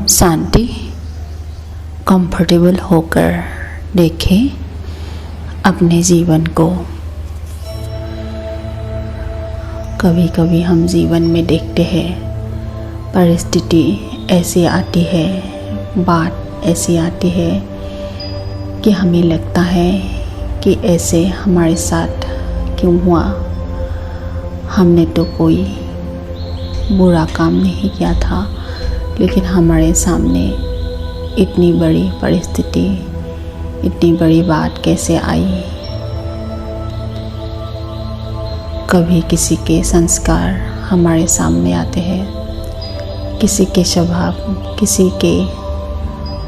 शांति comfortable होकर देखें अपने जीवन को। कभी कभी हम जीवन में देखते हैं परिस्थिति ऐसी आती है, बात ऐसी आती है कि हमें लगता है कि ऐसे हमारे साथ क्यों हुआ। हमने तो कोई बुरा काम नहीं किया था, लेकिन हमारे सामने इतनी बड़ी परिस्थिति, इतनी बड़ी बात कैसे आई। कभी किसी के संस्कार हमारे सामने आते हैं, किसी के स्वभाव, किसी के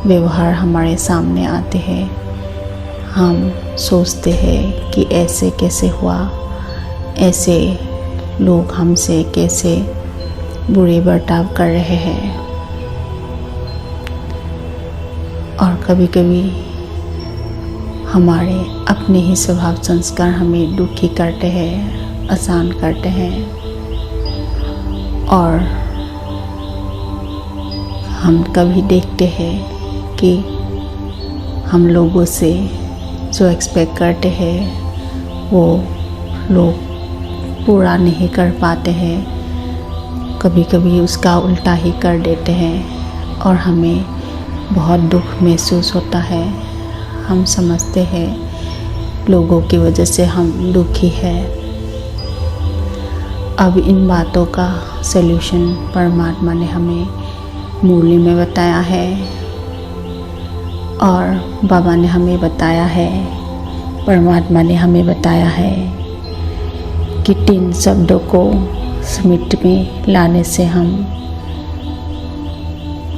व्यवहार हमारे सामने आते हैं। हम सोचते हैं कि ऐसे कैसे हुआ, ऐसे लोग हमसे कैसे बुरे बर्ताव कर रहे हैं। और कभी कभी हमारे अपने ही स्वभाव संस्कार हमें दुखी करते हैं, आसान करते हैं। और हम कभी देखते हैं कि हम लोगों से जो एक्सपेक्ट करते हैं वो लोग पूरा नहीं कर पाते हैं। कभी कभी उसका उल्टा ही कर देते हैं और हमें बहुत दुख महसूस होता है। हम समझते हैं लोगों की वजह से हम दुखी हैं। अब इन बातों का सल्यूशन परमात्मा ने हमें मुरली में बताया है और बाबा ने हमें बताया है, परमात्मा ने हमें बताया है कि 3 शब्दों को स्मृति में लाने से हम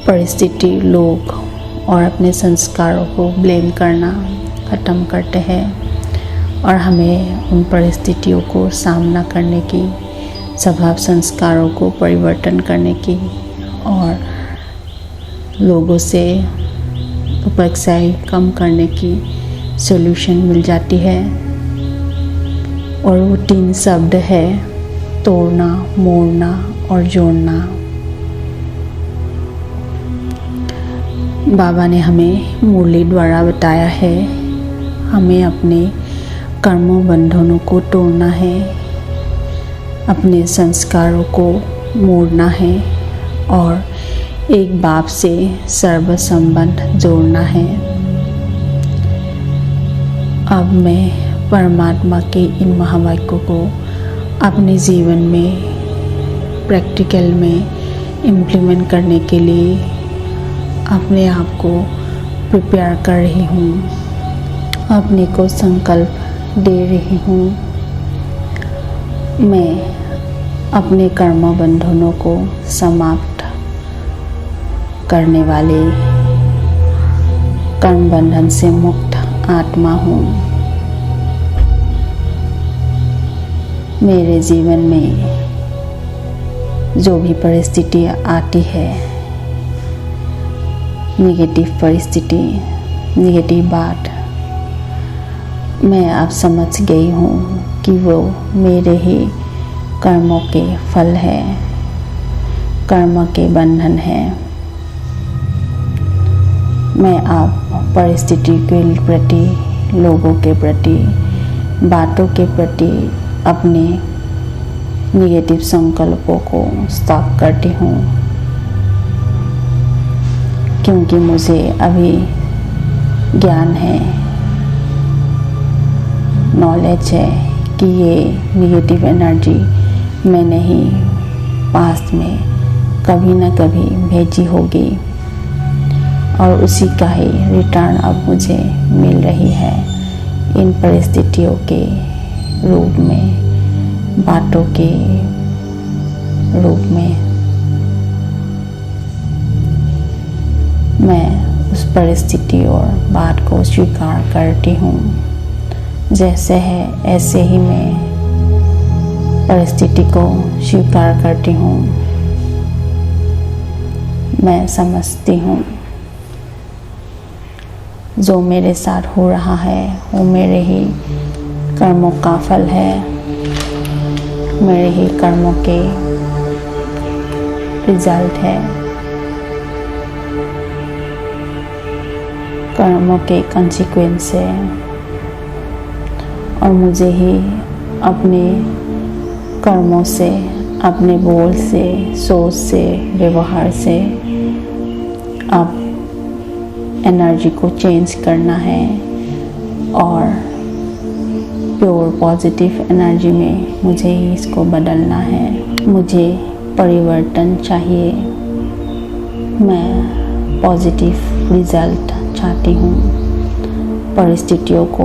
परिस्थिति, लोग और अपने संस्कारों को ब्लेम करना ख़त्म करते हैं और हमें उन परिस्थितियों को सामना करने की, स्वभाव संस्कारों को परिवर्तन करने की और लोगों से उपेक्षाएं कम करने की सॉल्यूशन मिल जाती है। और वो 3 शब्द है तोड़ना, मोड़ना और जोड़ना। बाबा ने हमें मुरली द्वारा बताया है, हमें अपने कर्मों बंधनों को तोड़ना है, अपने संस्कारों को मोड़ना है और एक बाप से सर्व संबंध जोड़ना है। अब मैं परमात्मा के इन महावाक्यों को अपने जीवन में प्रैक्टिकल में इम्प्लीमेंट करने के लिए अपने आप को प्रिपेयर कर रही हूँ, अपने को संकल्प दे रही हूँ। मैं अपने कर्म बंधनों को समाप्त करने वाले कर्म बंधन से मुक्त आत्मा हूँ। मेरे जीवन में जो भी परिस्थिति आती है, नेगेटिव परिस्थिति, नेगेटिव बात, मैं अब समझ गई हूँ कि वो मेरे ही कर्मों के फल है, कर्म के बंधन है। मैं अब परिस्थिति के प्रति, लोगों के प्रति, बातों के प्रति अपने नेगेटिव संकल्पों को स्टॉप करती हूँ, क्योंकि मुझे अभी ज्ञान है, नॉलेज है कि ये नेगेटिव एनर्जी मैंने ही पास्ट में कभी न कभी भेजी होगी और उसी का ही रिटर्न अब मुझे मिल रही है इन परिस्थितियों के रूप में, बातों के रूप में। मैं उस परिस्थिति और बात को स्वीकार करती हूँ। जैसे है ऐसे ही मैं परिस्थिति को स्वीकार करती हूँ। मैं समझती हूँ जो मेरे साथ हो रहा है वो मेरे ही कर्मों का फल है, मेरे ही कर्मों के रिजल्ट है। कर्मों के कंसीक्वेंस है और मुझे ही अपने कर्मों से, अपने बोल से, सोच से, व्यवहार से अब एनर्जी को चेंज करना है और प्योर पॉजिटिव एनर्जी में मुझे ही इसको बदलना है। मुझे परिवर्तन चाहिए, मैं पॉजिटिव रिजल्ट चाहती हूँ, परिस्थितियों को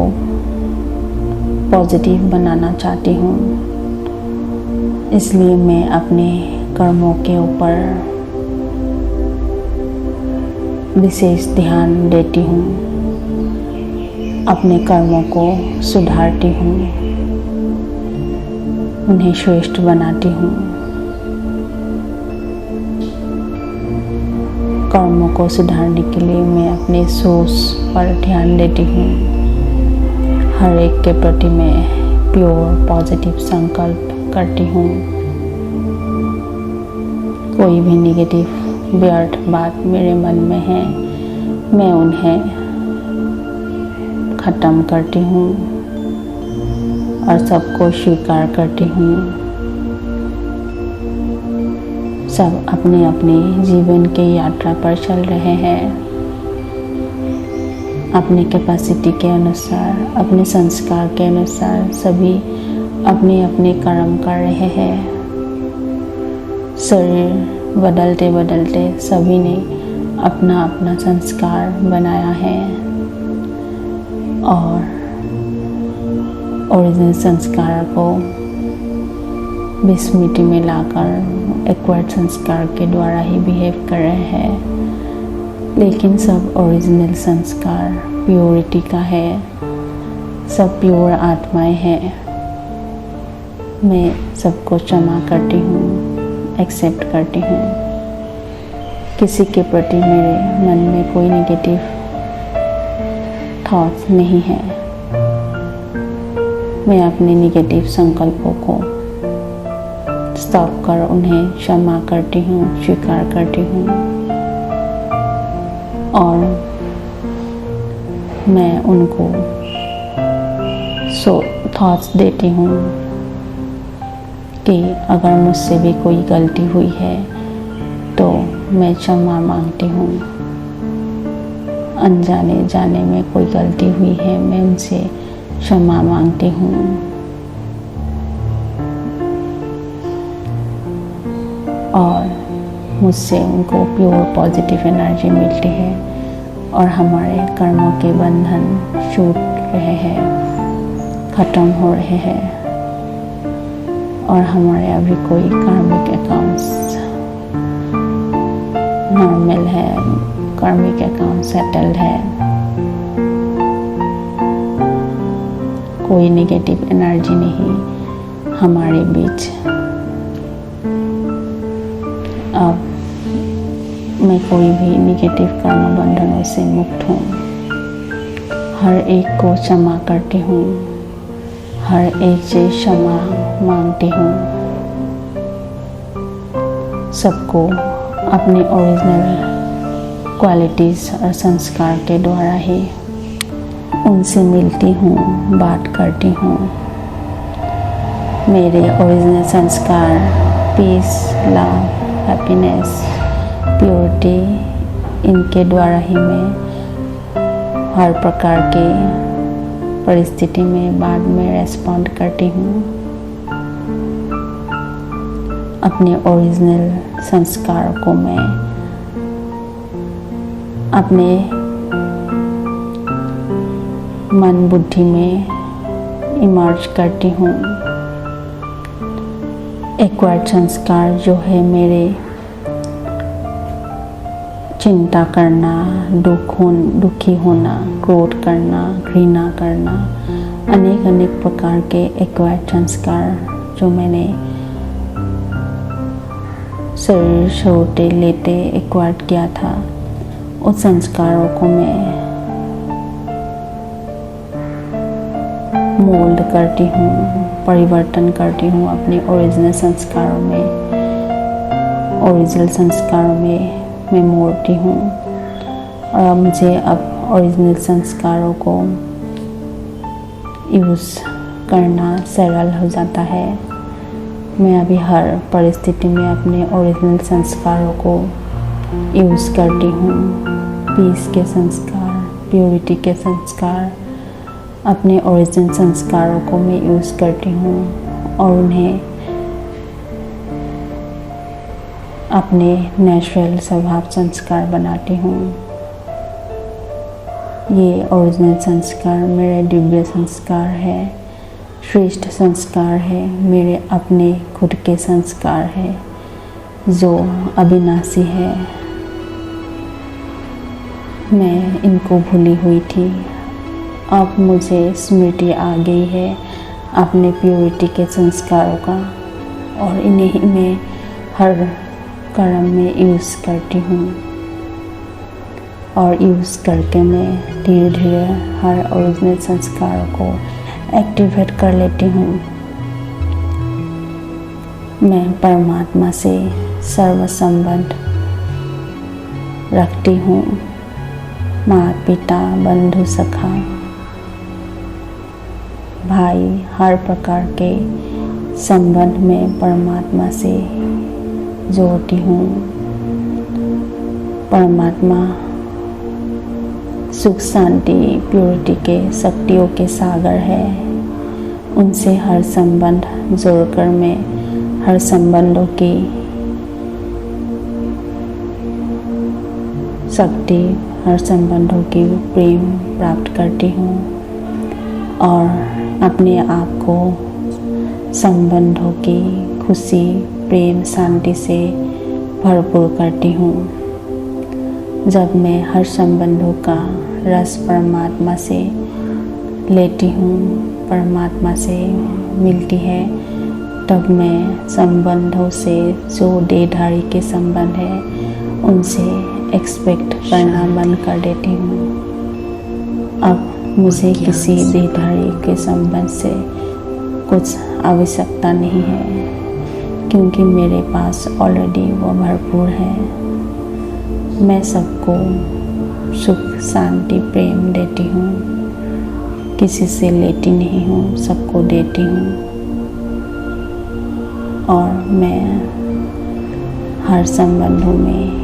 पॉजिटिव बनाना चाहती हूँ। इसलिए मैं अपने कर्मों के ऊपर विशेष ध्यान देती हूँ, अपने कर्मों को सुधारती हूँ, उन्हें श्रेष्ठ बनाती हूँ। कर्मों को सुधारने के लिए मैं अपने सोच पर ध्यान देती हूँ। हर एक के प्रति मैं प्योर पॉजिटिव संकल्प करती हूँ। कोई भी नेगेटिव व्यर्थ बात मेरे मन में है, मैं उन्हें ख़त्म करती हूँ और सबको स्वीकार करती हूँ। सब अपने अपने जीवन की यात्रा पर चल रहे हैं, अपने कैपेसिटी के अनुसार, अपने संस्कार के अनुसार सभी अपने अपने कर्म कर रहे हैं। शरीर बदलते बदलते सभी ने अपना अपना संस्कार बनाया है और ओरिजिनल संस्कार को विस्मृति में लाकर एक्वायर्ड संस्कार के द्वारा ही बिहेव कर रहे हैं। लेकिन सब ओरिजिनल संस्कार प्योरिटी का है, सब प्योर आत्माएं हैं। मैं सबको क्षमा करती हूँ, एक्सेप्ट करती हूँ। किसी के प्रति मेरे मन में कोई नेगेटिव थॉट्स नहीं है। मैं अपने नेगेटिव संकल्पों को स्टॉप कर उन्हें क्षमा करती हूँ, स्वीकार करती हूँ और मैं उनको थॉट्स देती हूँ कि अगर मुझसे भी कोई गलती हुई है तो मैं क्षमा मांगती हूँ। अनजाने जाने में कोई गलती हुई है, मैं उनसे क्षमा मांगती हूँ। और मुझसे उनको प्योर पॉजिटिव एनर्जी मिलती है और हमारे कर्मों के बंधन छूट रहे हैं, ख़त्म हो रहे हैं और हमारे अभी कोई कार्मिक अकाउंट्स नॉर्मल है, कार्मिक अकाउंट सेटल्ड है। कोई नेगेटिव एनर्जी नहीं हमारे बीच। अब मैं कोई भी नेगेटिव कर्म बंधनों से मुक्त हूँ। हर एक को क्षमा करती हूँ, हर एक से क्षमा मांगती हूँ। सबको अपने ओरिजिनल क्वालिटीज़ और संस्कार के द्वारा ही उनसे मिलती हूँ, बात करती हूँ। मेरे ओरिजिनल संस्कार पीस, लव, हैप्पीनेस, प्योरिटी, इनके द्वारा ही मैं हर प्रकार के परिस्थिति में बाद में रेस्पॉन्ड करती हूँ। अपने ओरिजिनल संस्कार को मैं अपने मन बुद्धि में इमर्ज करती हूँ। एक्वायर्ड संस्कार जो है मेरे चिंता करना, दुखी होना, क्रोध करना, घृणा करना, अनेक प्रकार के एक्वायर्ड संस्कार जो मैंने शरीर छोटे लेते एक्वायर्ड किया था, उस संस्कारों को मैं मोल्ड करती हूँ, परिवर्तन करती हूँ अपने ओरिजिनल संस्कारों में। ओरिजिनल संस्कारों में मैं मोड़ती हूँ और मुझे अब ओरिजिनल संस्कारों को यूज़ करना सरल हो जाता है। मैं अभी हर परिस्थिति में अपने ओरिजिनल संस्कारों को यूज़ करती हूँ। पीस के संस्कार, प्योरिटी के संस्कार, अपने ओरिजिनल संस्कारों को मैं यूज़ करती हूँ और उन्हें अपने नेचुरल स्वभाव संस्कार बनाती हूँ। ये ओरिजिनल संस्कार मेरे दिव्य संस्कार है, श्रेष्ठ संस्कार है, मेरे अपने खुद के संस्कार है जो अविनाशी है। मैं इनको भूली हुई थी, अब मुझे स्मृति आ गई है अपने प्योरिटी के संस्कारों का और इन्हें मैं हर कर्म में यूज़ करती हूँ और यूज़ करके मैं धीरे धीरे हर ओरिजिनल संस्कारों को एक्टिवेट कर लेती हूँ। मैं परमात्मा से सर्व संबंध रखती हूँ। माता पिता, बंधु, सखा, भाई, हर प्रकार के संबंध में परमात्मा से जोड़ती हूँ। परमात्मा सुख, शांति, प्योरिटी के शक्तियों के सागर है। उनसे हर संबंध जोड़कर मैं हर संबंधों की शक्ति, हर संबंधों की प्रेम प्राप्त करती हूँ और अपने आप को संबंधों की खुशी, प्रेम, शांति से भरपूर करती हूँ। जब मैं हर संबंधों का रस परमात्मा से लेती हूँ, परमात्मा से मिलती है, तब मैं संबंधों से जो देहधारी के संबंध है उनसे एक्सपेक्ट करना बंद कर देती हूँ। अब मुझे किसी देहधारी के संबंध से कुछ आवश्यकता नहीं है क्योंकि मेरे पास ऑलरेडी वो भरपूर है। मैं सबको सुख, शांति, प्रेम देती हूँ, किसी से लेती नहीं हूँ, सबको देती हूँ और मैं हर संबंधों में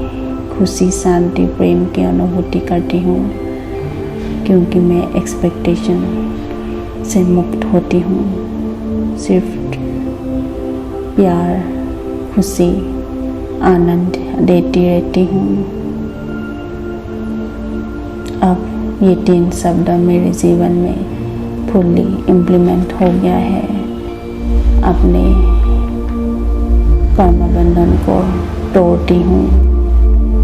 खुशी, शांति, प्रेम की अनुभूति करती हूँ क्योंकि मैं एक्सपेक्टेशन से मुक्त होती हूँ। सिर्फ प्यार, खुशी, आनंद देती रहती हूँ। अब ये 3 शब्द मेरे जीवन में फुल्ली इम्प्लीमेंट हो गया है। अपने कर्म बंधन को तोड़ती हूँ,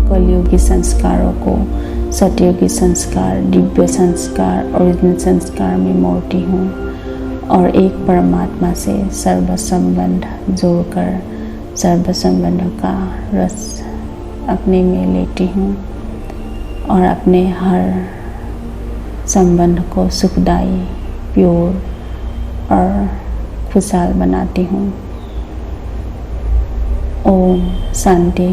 कलयुगी संस्कारों को सतयुगी संस्कार, दिव्य संस्कार, ओरिजिनल संस्कार में मोड़ती हूँ और एक परमात्मा से सर्व संबंध जोड़कर सर्व संबंधों का रस अपने में लेती हूँ और अपने हर संबंध को सुखदायी, प्योर और खुशहाल बनाती हूँ। ओम शांति।